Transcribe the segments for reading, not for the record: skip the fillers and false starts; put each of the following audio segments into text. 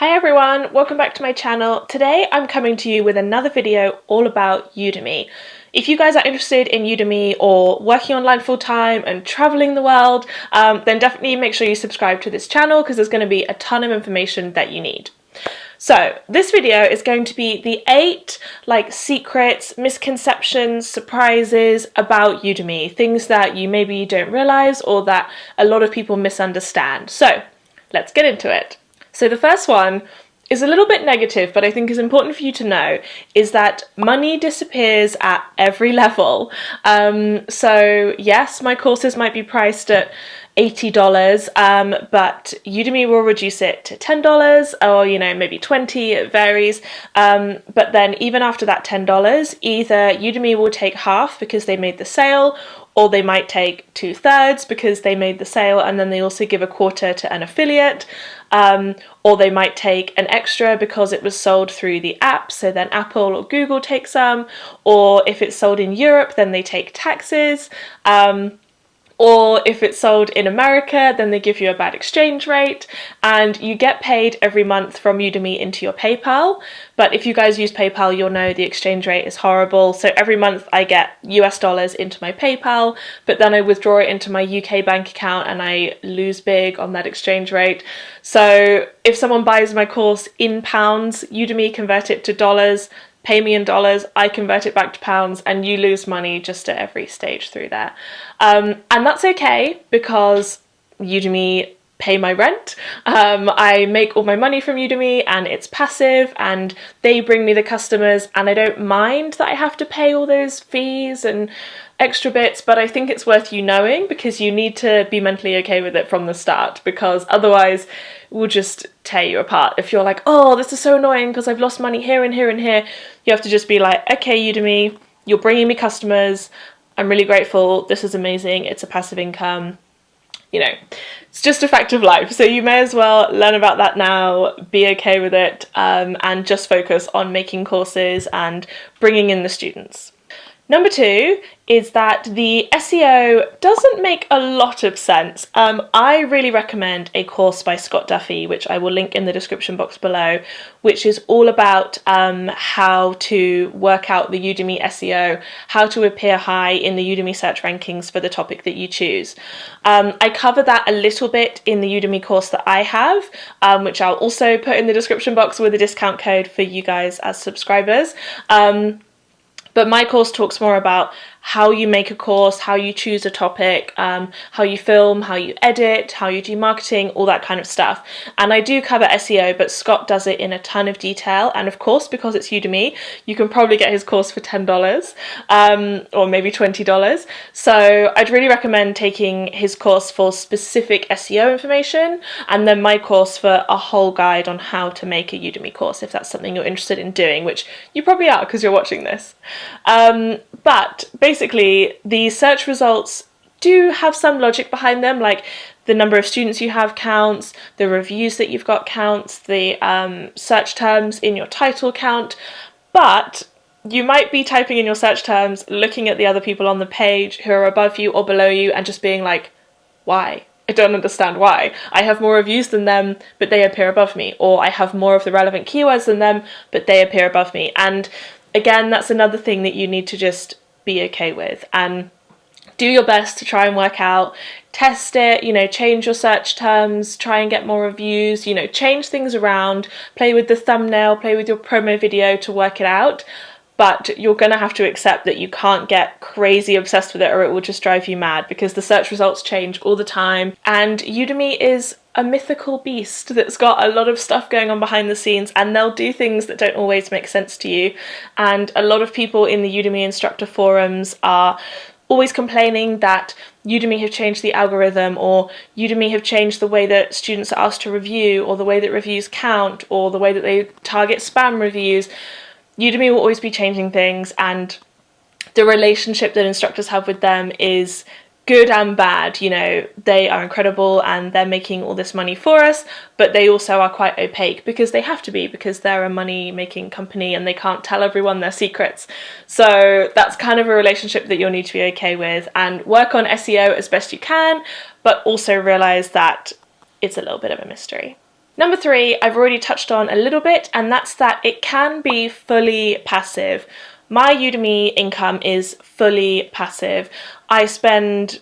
Hi everyone, welcome back to my channel. Today I'm coming to you with another video all about Udemy. If you guys are interested in Udemy or working online full-time and traveling the world, then definitely make sure you subscribe to this channel because there's going to be a ton of information that you need. So this video is going to be the 8 secrets, misconceptions, surprises about Udemy, things that you maybe don't realize or that a lot of people misunderstand. So let's get into it. So the first one is a little bit negative, but I think is important for you to know, is that money disappears at every level. So yes, my courses might be priced at $80, but Udemy will reduce it to $10 or, maybe $20, it varies. But then even after that $10, either Udemy will take half because they made the sale, or they might take 2/3 because they made the sale and then they also give a quarter to an affiliate, or they might take an extra because it was sold through the app, so then Apple or Google take some, or if it's sold in Europe then they take taxes, or if it's sold in America, then they give you a bad exchange rate, and you get paid every month from Udemy into your PayPal. But if you guys use PayPal, you'll know the exchange rate is horrible. So every month I get US dollars into my PayPal, but then I withdraw it into my UK bank account and I lose big on that exchange rate. So if someone buys my course in pounds, Udemy convert it to dollars, pay me in dollars, I convert it back to pounds, and you lose money just at every stage through there. And that's okay because Udemy pay my rent. I make all my money from Udemy and it's passive and they bring me the customers, and I don't mind that I have to pay all those fees and extra bits, but I think it's worth you knowing because you need to be mentally okay with it from the start, because otherwise will just tear you apart. If you're like, oh, this is so annoying because I've lost money here and here and here, you have to just be like, okay, Udemy, you're bringing me customers, I'm really grateful, this is amazing, it's a passive income, it's just a fact of life. So you may as well learn about that now, be okay with it, and just focus on making courses and bringing in the students. Number 2 is that the SEO doesn't make a lot of sense. I really recommend a course by Scott Duffy, which I will link in the description box below, which is all about how to work out the Udemy SEO, how to appear high in the Udemy search rankings for the topic that you choose. I cover that a little bit in the Udemy course that I have, which I'll also put in the description box with a discount code for you guys as subscribers. But my course talks more about how you make a course, how you choose a topic, how you film, how you edit, how you do marketing, all that kind of stuff. And I do cover SEO, but Scott does it in a ton of detail. And of course, because it's Udemy, you can probably get his course for $10, or maybe $20. So I'd really recommend taking his course for specific SEO information, and then my course for a whole guide on how to make a Udemy course, if that's something you're interested in doing, which you probably are because you're watching this. But basically, the search results do have some logic behind them, like the number of students you have counts, the reviews that you've got counts, the search terms in your title count, but you might be typing in your search terms, looking at the other people on the page who are above you or below you and just being like, why? I don't understand why. I have more reviews than them, but they appear above me, or I have more of the relevant keywords than them, but they appear above me. And again, that's another thing that you need to just be okay with and do your best to try and work out, test it, change your search terms, try and get more reviews, change things around, play with the thumbnail, play with your promo video to work it out. But you're going to have to accept that you can't get crazy obsessed with it or it will just drive you mad, because the search results change all the time. And Udemy is a mythical beast that's got a lot of stuff going on behind the scenes, and they'll do things that don't always make sense to you. And a lot of people in the Udemy instructor forums are always complaining that Udemy have changed the algorithm, or Udemy have changed the way that students are asked to review, or the way that reviews count, or the way that they target spam reviews. Udemy will always be changing things, and the relationship that instructors have with them is good and bad. They are incredible and they're making all this money for us, but they also are quite opaque because they have to be, because they're a money making company and they can't tell everyone their secrets. So that's kind of a relationship that you'll need to be okay with, and work on SEO as best you can, but also realize that it's a little bit of a mystery. Number 3, I've already touched on a little bit, and that's that it can be fully passive. My Udemy income is fully passive. I spend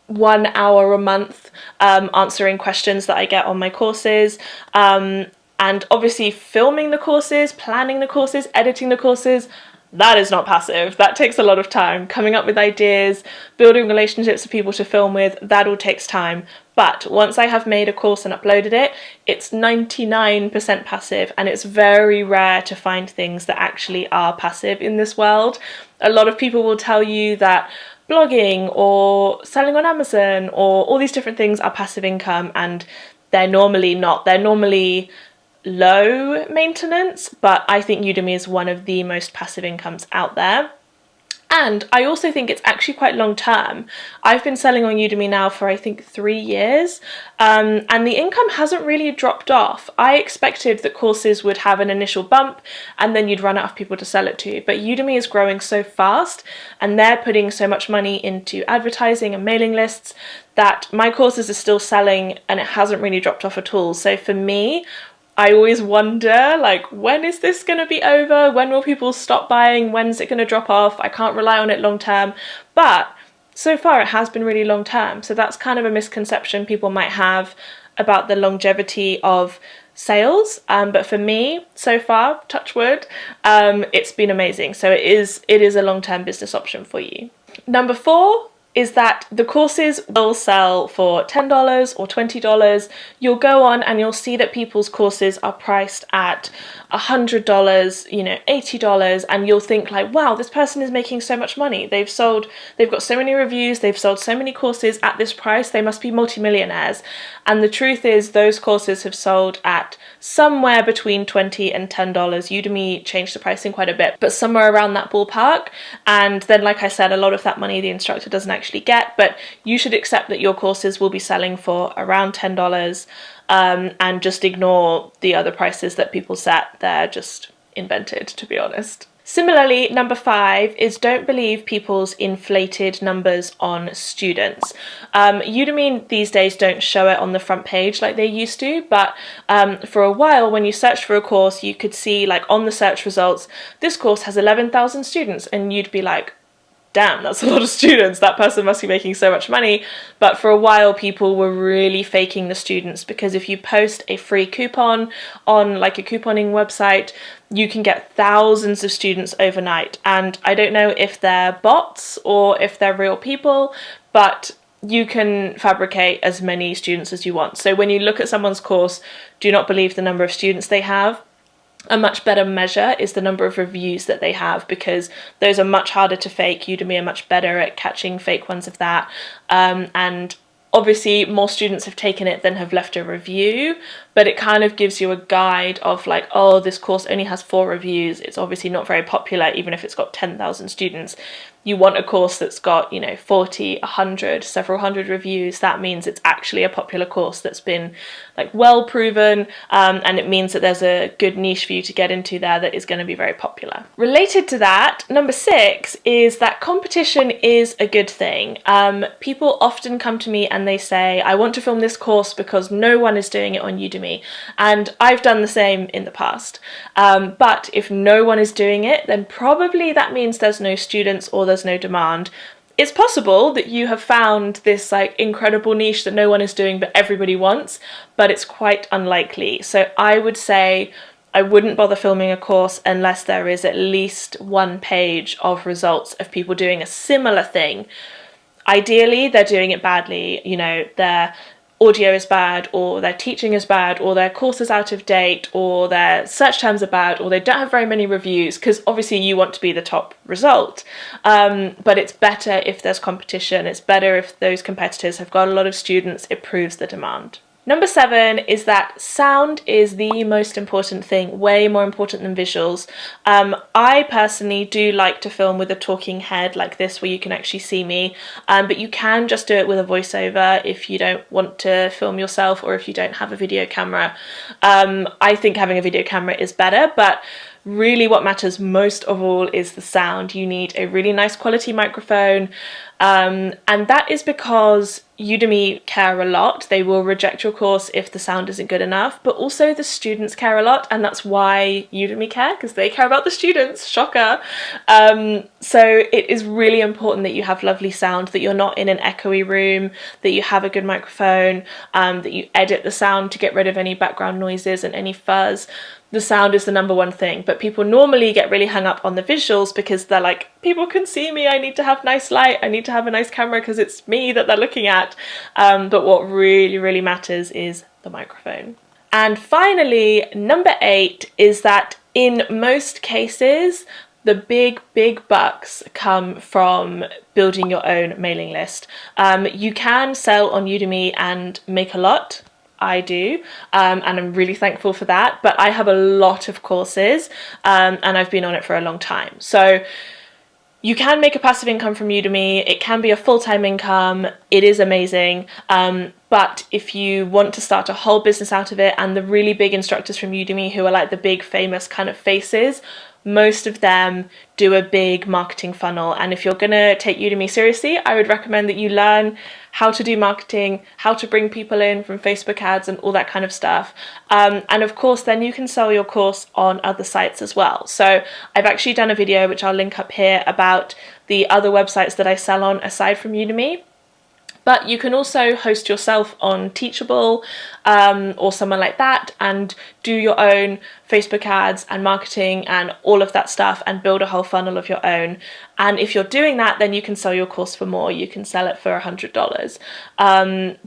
1 hour a month answering questions that I get on my courses, and obviously filming the courses, planning the courses, editing the courses. That is not passive. That takes a lot of time. Coming up with ideas, building relationships with people to film with, that all takes time. But once I have made a course and uploaded it, it's 99% passive, and it's very rare to find things that actually are passive in this world. A lot of people will tell you that blogging or selling on Amazon or all these different things are passive income, and they're normally not. They're normally low maintenance, but I think Udemy is one of the most passive incomes out there. And I also think it's actually quite long term. I've been selling on Udemy now for I think 3 years, and the income hasn't really dropped off. I expected that courses would have an initial bump and then you'd run out of people to sell it to, but Udemy is growing so fast and they're putting so much money into advertising and mailing lists that my courses are still selling and it hasn't really dropped off at all. So for me, I always wonder, like, when is this going to be over? When will people stop buying? When's it going to drop off? I can't rely on it long term. But so far it has been really long term. So that's kind of a misconception people might have about the longevity of sales. But for me, so far, touch wood, it's been amazing. So it is a long-term business option for you. Number 4 is that the courses will sell for $10 or $20. You'll go on and you'll see that people's courses are priced at $100, $80, and you'll think like, wow, this person is making so much money. They've got so many reviews, they've sold so many courses at this price, they must be multimillionaires. And the truth is those courses have sold at somewhere between $20 and $10. Udemy changed the pricing quite a bit, but somewhere around that ballpark. And then, like I said, a lot of that money the instructor doesn't actually get, but you should accept that your courses will be selling for around $10, and just ignore the other prices that people set. They're just invented, to be honest. Similarly, number 5 is don't believe people's inflated numbers on students. Udemy these days don't show it on the front page like they used to, but for a while when you searched for a course, you could see like on the search results, this course has 11,000 students, and you'd be like, damn, that's a lot of students, that person must be making so much money. But for a while people were really faking the students, because if you post a free coupon on like a couponing website, you can get thousands of students overnight. And I don't know if they're bots or if they're real people, but you can fabricate as many students as you want. So when you look at someone's course, do not believe the number of students they have. A much better measure is the number of reviews that they have, because those are much harder to fake. Udemy are much better at catching fake ones of that. And obviously more students have taken it than have left a review, but it kind of gives you a guide of like, oh, this course only has 4 reviews. It's obviously not very popular, even if it's got 10,000 students. You want a course that's got, 40, 100, several hundred reviews. That means it's actually a popular course that's been like well proven, and it means that there's a good niche for you to get into there that is going to be very popular. Related to that, number 6 is that competition is a good thing. People often come to me and they say, I want to film this course because no one is doing it on Udemy. And I've done the same in the past. But if no one is doing it, then probably that means there's no students or there's no demand. It's possible that you have found this like incredible niche that no one is doing but everybody wants, but it's quite unlikely. So I would say I wouldn't bother filming a course unless there is at least 1 page of results of people doing a similar thing. Ideally, they're doing it badly. Their audio is bad, or their teaching is bad, or their course is out of date, or their search terms are bad, or they don't have very many reviews, because obviously you want to be the top result. But it's better if there's competition. It's better if those competitors have got a lot of students. It proves the demand. Number 7 is that sound is the most important thing, way more important than visuals. I personally do like to film with a talking head like this, where you can actually see me, but you can just do it with a voiceover if you don't want to film yourself, or if you don't have a video camera. I think having a video camera is better, but really what matters most of all is the sound. You need a really nice quality microphone. And that is because Udemy care a lot. They will reject your course if the sound isn't good enough, but also the students care a lot, and that's why Udemy care, because they care about the students. Shocker. So it is really important that you have lovely sound, that you're not in an echoey room, that you have a good microphone, that you edit the sound to get rid of any background noises and any fuzz. The sound is the number one thing, but people normally get really hung up on the visuals because they're like, people can see me, I need to have nice light, I need to have a nice camera because it's me that they're looking at. But what really matters is the microphone. And finally, number 8 is that in most cases, the big bucks come from building your own mailing list. You can sell on Udemy and make a lot. I do, and I'm really thankful for that, but I have a lot of courses, and I've been on it for a long time. So you can make a passive income from Udemy. It can be a full-time income. It is amazing. But if you want to start a whole business out of it, and the really big instructors from Udemy who are like the big famous kind of faces, most of them do a big marketing funnel. And if you're gonna take Udemy seriously, I would recommend that you learn how to do marketing, how to bring people in from Facebook ads and all that kind of stuff. And of course, then you can sell your course on other sites as well. So I've actually done a video, which I'll link up here, about the other websites that I sell on aside from Udemy. But you can also host yourself on Teachable or someone like that and do your own Facebook ads and marketing and all of that stuff and build a whole funnel of your own. And if you're doing that, then you can sell your course for more. You can sell it for $100.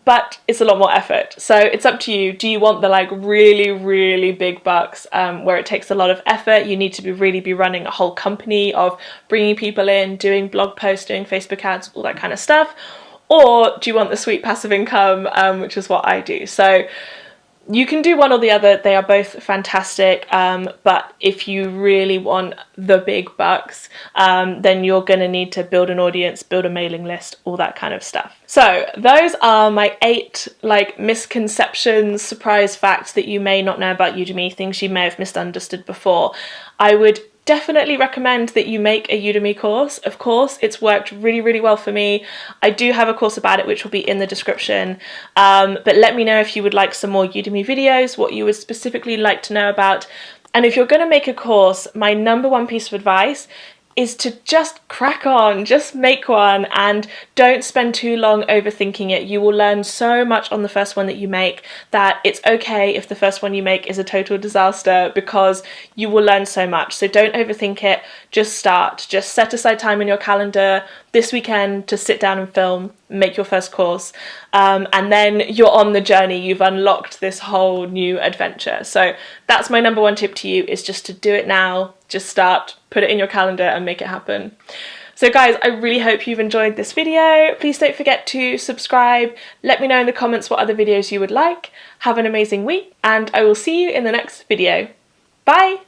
But it's a lot more effort. So it's up to you. Do you want the like really big bucks where it takes a lot of effort? You need to really be running a whole company of bringing people in, doing blog posts, doing Facebook ads, all that kind of stuff. Or do you want the sweet passive income, which is what I do? So you can do one or the other. They are both fantastic. But if you really want the big bucks, then you're going to need to build an audience, build a mailing list, all that kind of stuff. So those are my 8 like misconceptions, surprise facts that you may not know about Udemy, things you may have misunderstood before. I would definitely recommend that you make a Udemy course. Of course, it's worked really well for me. I do have a course about it, which will be in the description. But let me know if you would like some more Udemy videos, what you would specifically like to know about. And if you're going to make a course, my number 1 piece of advice is to just crack on, just make one, and don't spend too long overthinking it. You will learn so much on the first one that you make that it's okay if the first one you make is a total disaster, because you will learn so much. So don't overthink it, just start. Just set aside time in your calendar this weekend to sit down and film, make your first course, and then you're on the journey. You've unlocked this whole new adventure. So that's my number 1 tip to you, is just to do it now. Just start, put it in your calendar and make it happen. So guys, I really hope you've enjoyed this video. Please don't forget to subscribe. Let me know in the comments what other videos you would like. Have an amazing week, and I will see you in the next video. Bye!